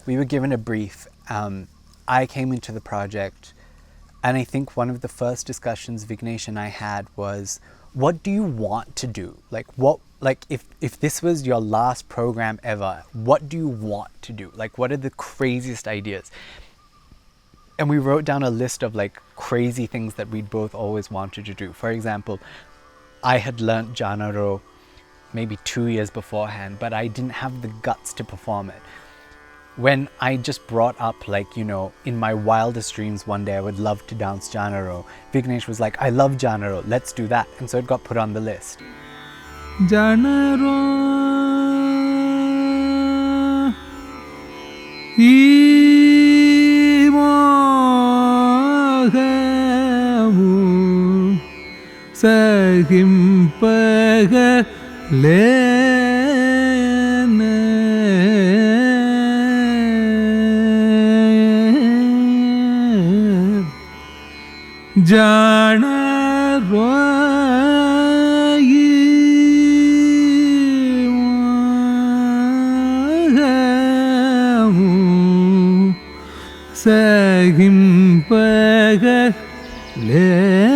we were given a brief. I came into the project, and I think one of the first discussions Vignesh and I had was, what do you want to do? If this was your last program ever, what do you want to do? What are the craziest ideas? And we wrote down a list of crazy things that we'd both always wanted to do. For example, I had learnt Janaro maybe 2 years beforehand, but I didn't have the guts to perform it. When I just brought up, in my wildest dreams one day I would love to dance Janaro, Vignesh was like, I love Janaro, let's do that. And so it got put on the list. Janaro Sahimpaga Lena Jana Royi Sahimpaga Lena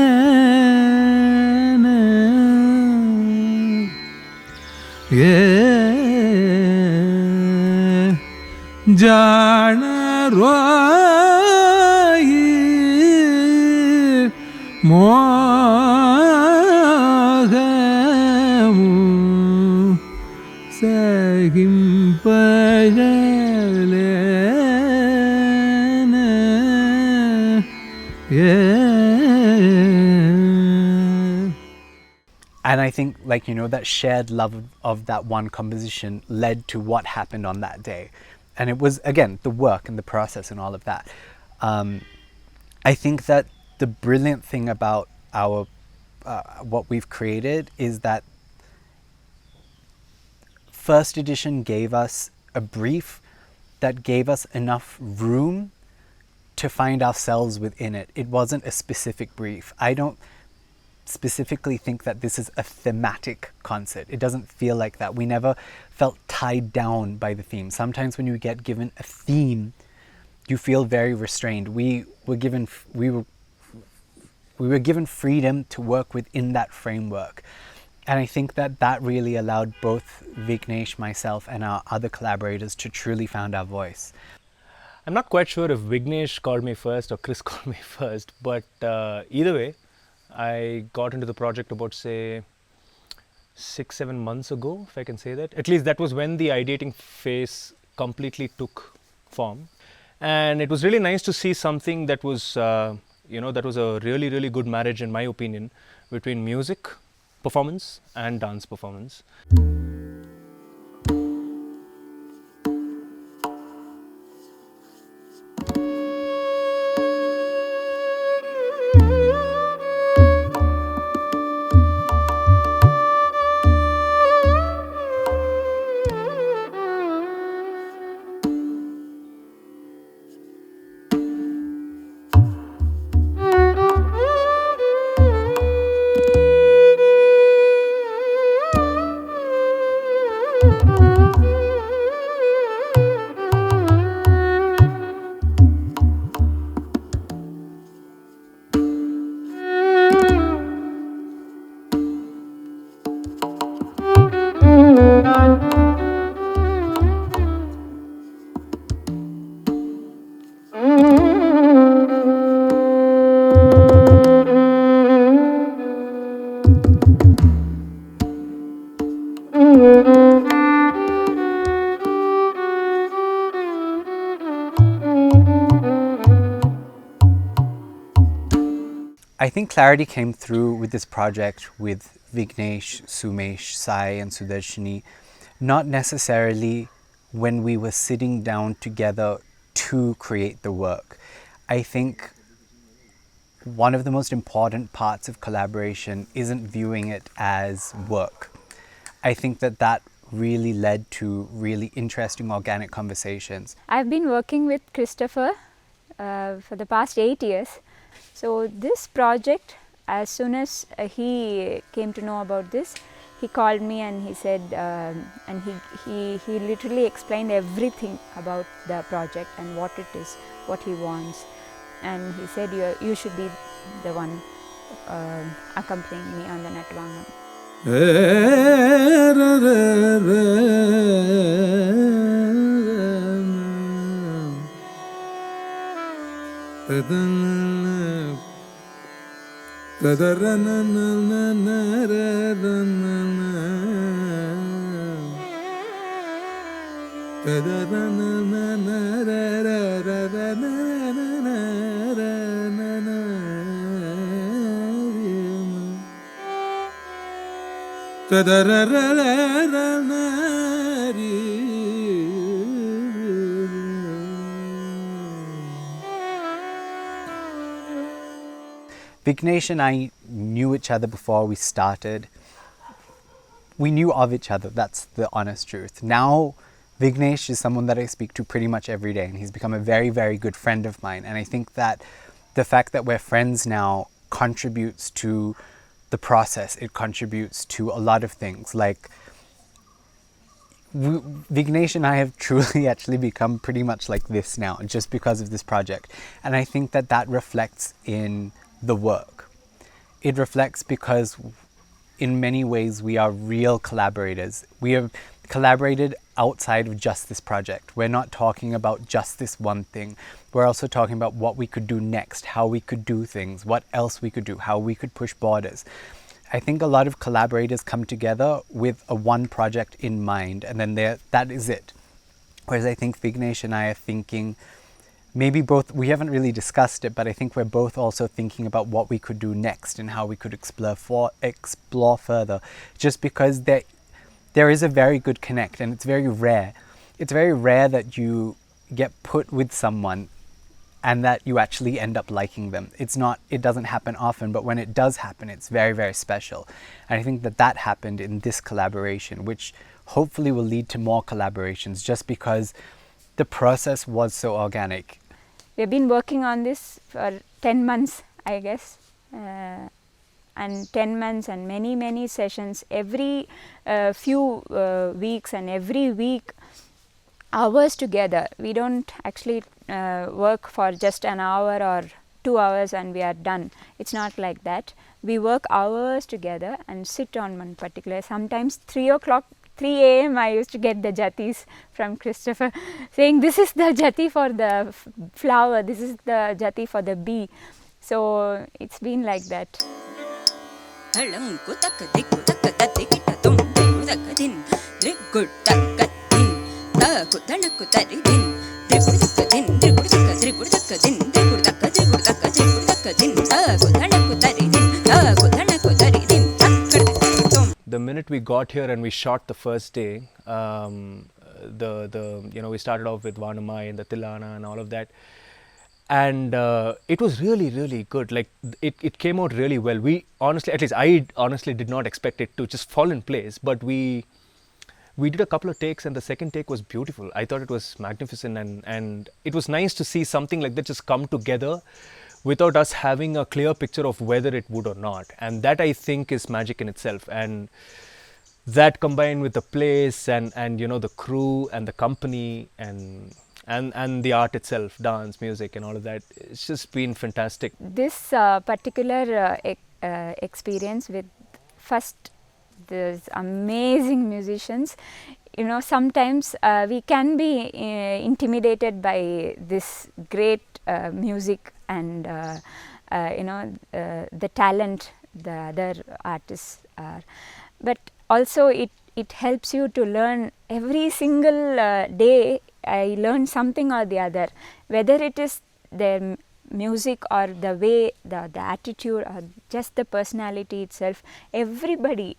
Jana Royi Mohamu Sahimpaga Lena And I think, that shared love of that one composition led to what happened on that day. And it was, again, the work and the process and all of that. I think that the brilliant thing about our what we've created is that first edition gave us a brief that gave us enough room to find ourselves within it. It wasn't a specific brief. I don't specifically think that this is a thematic concert. It doesn't feel like that. We never felt tied down by the theme. Sometimes when you get given a theme, you feel very restrained. We were given freedom to work within that framework. And I think that really allowed both Vignesh, myself, and our other collaborators to truly find our voice. I'm not quite sure if Vignesh called me first or Chris called me first, but either way, I got into the project about, say, 6-7 months ago, if I can say that. At least that was when the ideating phase completely took form. And it was really nice to see something that was, that was a really, really good marriage, in my opinion, between music performance and dance performance. I think clarity came through with this project with Vignesh, Sumesh, Sai and Sudarshini, not necessarily when we were sitting down together to create the work. I think one of the most important parts of collaboration isn't viewing it as work. I think that really led to really interesting organic conversations. I've been working with Christopher for the past 8 years. So this project, as soon as he came to know about this, he called me and he said, and he literally explained everything about the project and what it is, what he wants, and he said you should be the one accompanying me on the Natvangam. Vignesh and I knew each other before we started. We knew of each other, that's the honest truth. Now, Vignesh is someone that I speak to pretty much every day, and he's become a very, very good friend of mine. And I think that the fact that we're friends now contributes to the process. It contributes to a lot of things. Like, Vignesh and I have truly actually become pretty much like this now, just because of this project. And I think that that reflects in the work. It reflects because in many ways we are real collaborators. We have collaborated outside of just this project. We're not talking about just this one thing. We're also talking about what we could do next, how we could do things, what else we could do, how we could push borders. I think a lot of collaborators come together with a one project in mind, and then that is it. Whereas I think Vignesh and I are thinking, maybe both, we haven't really discussed it, but I think we're both also thinking about what we could do next and how we could explore further, just because there is a very good connect, and it's very rare. It's very rare that you get put with someone and that you actually end up liking them. It doesn't happen often, but when it does happen, it's very, very special. And I think that happened in this collaboration, which hopefully will lead to more collaborations, just because the process was so organic. We've been working on this for 10 months, I guess. And 10 months and many, many sessions, every few weeks, and every week hours together. We don't actually work for just an hour or 2 hours and we are done. It's not like that. We work hours together and sit on one particular, sometimes 3 a.m. I used to get the jatis from Christopher saying, this is the jati for the flower, this is the jati for the bee. So it's been like that. The minute we got here and we shot the first day, we started off with Vanamai and the Tilana and all of that, and it was really, really good. Like it came out really well. We honestly, at least I honestly did not expect it to just fall in place, but we did a couple of takes and the second take was beautiful. I thought it was magnificent, and it was nice to see something like that just come together without us having a clear picture of whether it would or not. And that, I think, is magic in itself. And that combined with the place and the crew and the company and the art itself, dance, music and all of that, it's just been fantastic. This particular experience with first these amazing musicians, sometimes we can be intimidated by this great music and the talent the other artists are, but also it helps you to learn every single day. I learn something or the other, whether it is their music or the way, the attitude or just the personality itself. Everybody,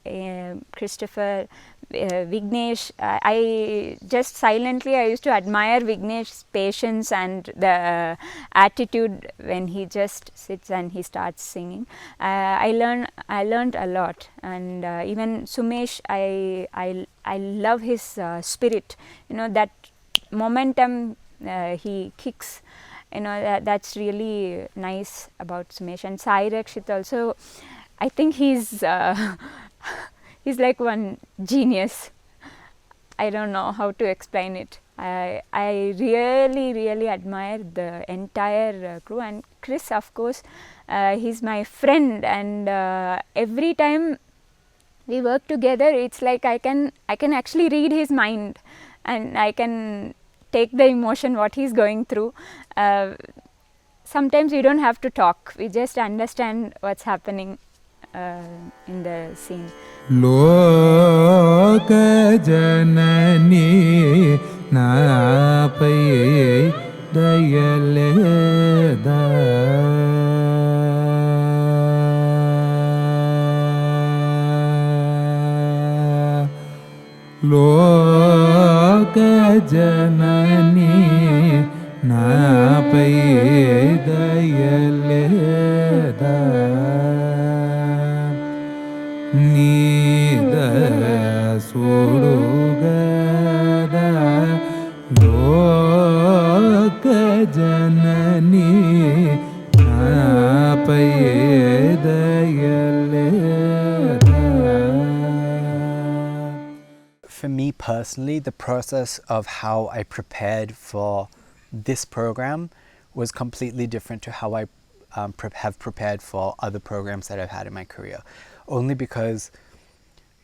Christopher, Vignesh, I just silently I used to admire Vignesh's patience and the attitude when he just sits and he starts singing. I learned a lot, and even Sumesh, I love his spirit, that momentum he kicks. That's really nice about Sumesh. And Sai Rakshit also, I think he's he's like one genius. I don't know how to explain it. I really admire the entire crew, and Chris, of course, he's my friend, and every time we work together, it's like I can actually read his mind, and I can take the emotion what he's going through. Sometimes we don't have to talk, we just understand what's happening in the scene. Loka janani napai dayaleda Loka janani napai dayaleda Nida surugada loka janani apayedayaleda. For me personally, the process of how I prepared for this program was completely different to how I have prepared for other programs that I've had in my career. Only because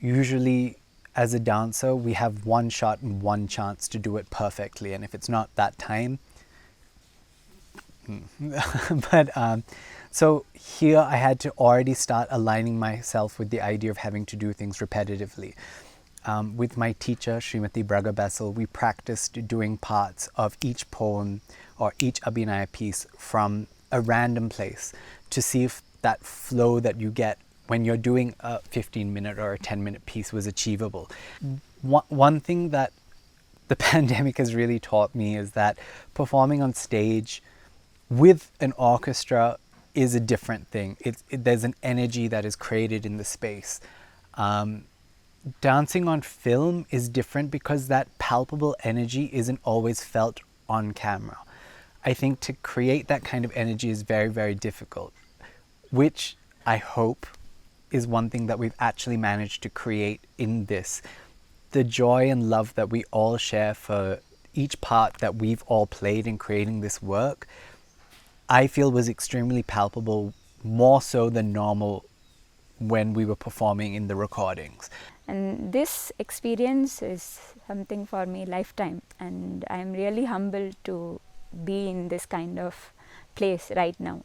usually as a dancer we have one shot and one chance to do it perfectly, and if it's not that time but so here I had to already start aligning myself with the idea of having to do things repetitively. With my teacher Srimati Braga Bessel, we practiced doing parts of each poem or each Abhinaya piece from a random place to see if that flow that you get when you're doing a 15-minute or a 10-minute piece was achievable. One thing that the pandemic has really taught me is that performing on stage with an orchestra is a different thing. There's an energy that is created in the space. Dancing on film is different because that palpable energy isn't always felt on camera. I think to create that kind of energy is very, very difficult, which I hope is one thing that we've actually managed to create in this. The joy and love that we all share for each part that we've all played in creating this work, I feel was extremely palpable, more so than normal when we were performing in the recordings. And this experience is something for me lifetime, and I am really humbled to be in this kind of place right now.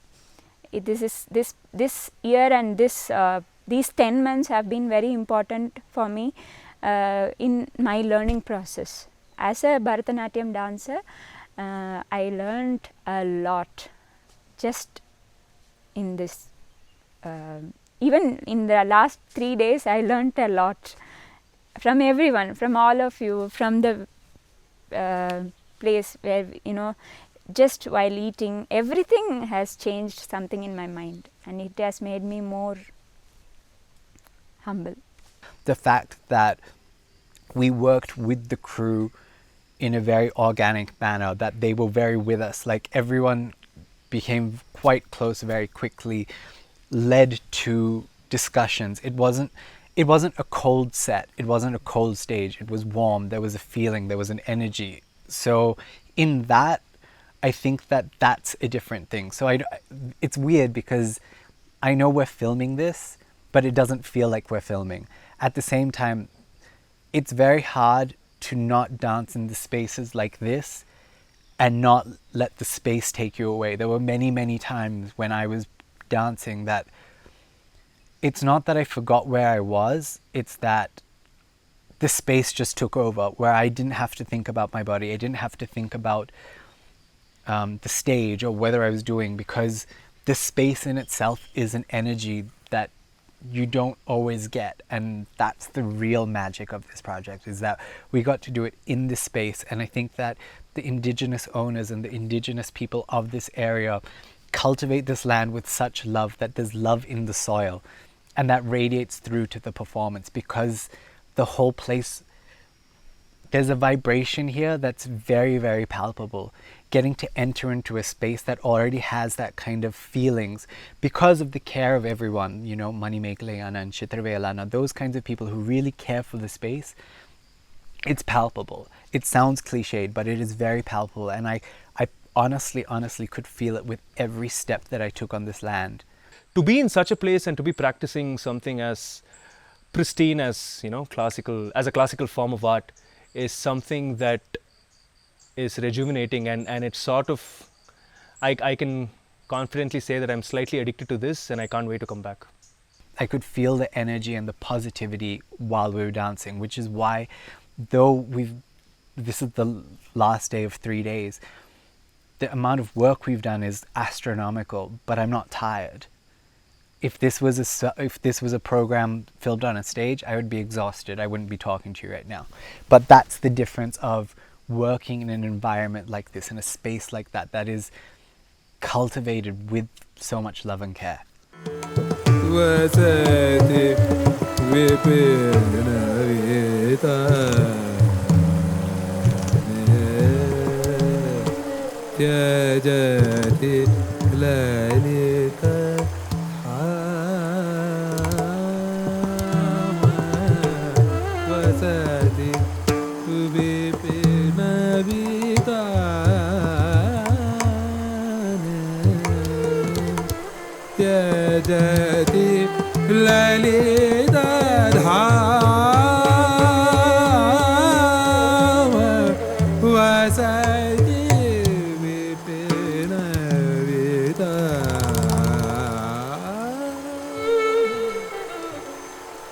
This year and these 10 months have been very important for me in my learning process. As a Bharatanatyam dancer, I learned a lot just in this. Even in the last 3 days, I learned a lot from everyone, from all of you, from the place where, just while eating, everything has changed something in my mind, and it has made me more humble. The fact that we worked with the crew in a very organic manner, that they were very with us, like everyone became quite close very quickly, led to discussions. It wasn't a cold set, it wasn't a cold stage, it was warm, there was a feeling, there was an energy. So in that, I think that that's a different thing. So it's weird because I know we're filming this, but it doesn't feel like we're filming. At the same time, it's very hard to not dance in the spaces like this and not let the space take you away. There were many, many times when I was dancing that it's not that I forgot where I was, it's that the space just took over, where I didn't have to think about my body, I didn't have to think about the stage or whether I was doing, because the space in itself is an energy that you don't always get, and that's the real magic of this project, is that we got to do it in this space. And I think that the indigenous owners and the indigenous people of this area cultivate this land with such love, that there's love in the soil, and that radiates through to the performance, because the whole place There's a vibration here that's very, very palpable. Getting to enter into a space that already has that kind of feelings because of the care of everyone, you know, Mani Meklayana and Chitravelana, those kinds of people who really care for the space. It's palpable. It sounds cliched, but it is very palpable. And I honestly could feel it with every step that I took on this land. To be in such a place and to be practicing something as pristine as, you know, classical, as a classical form of art, is something that is rejuvenating, and it's sort of, I can confidently say that I'm slightly addicted to this and I can't wait to come back. I could feel the energy and the positivity while we were dancing, which is why, though this is the last day of 3 days, the amount of work we've done is astronomical, but I'm not tired. If this was a program filmed on a stage, I would be exhausted. I wouldn't be talking to you right now. But that's the difference of working in an environment like this, in a space like that, that is cultivated with so much love and care. Vasati vipina tyajati lalita vasati vipina tyajati lalita dhama vasati vipina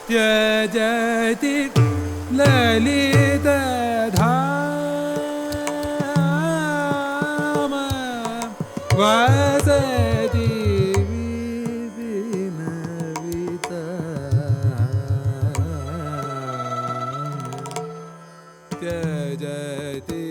tyajati lalita dhama vasati vipina tyajati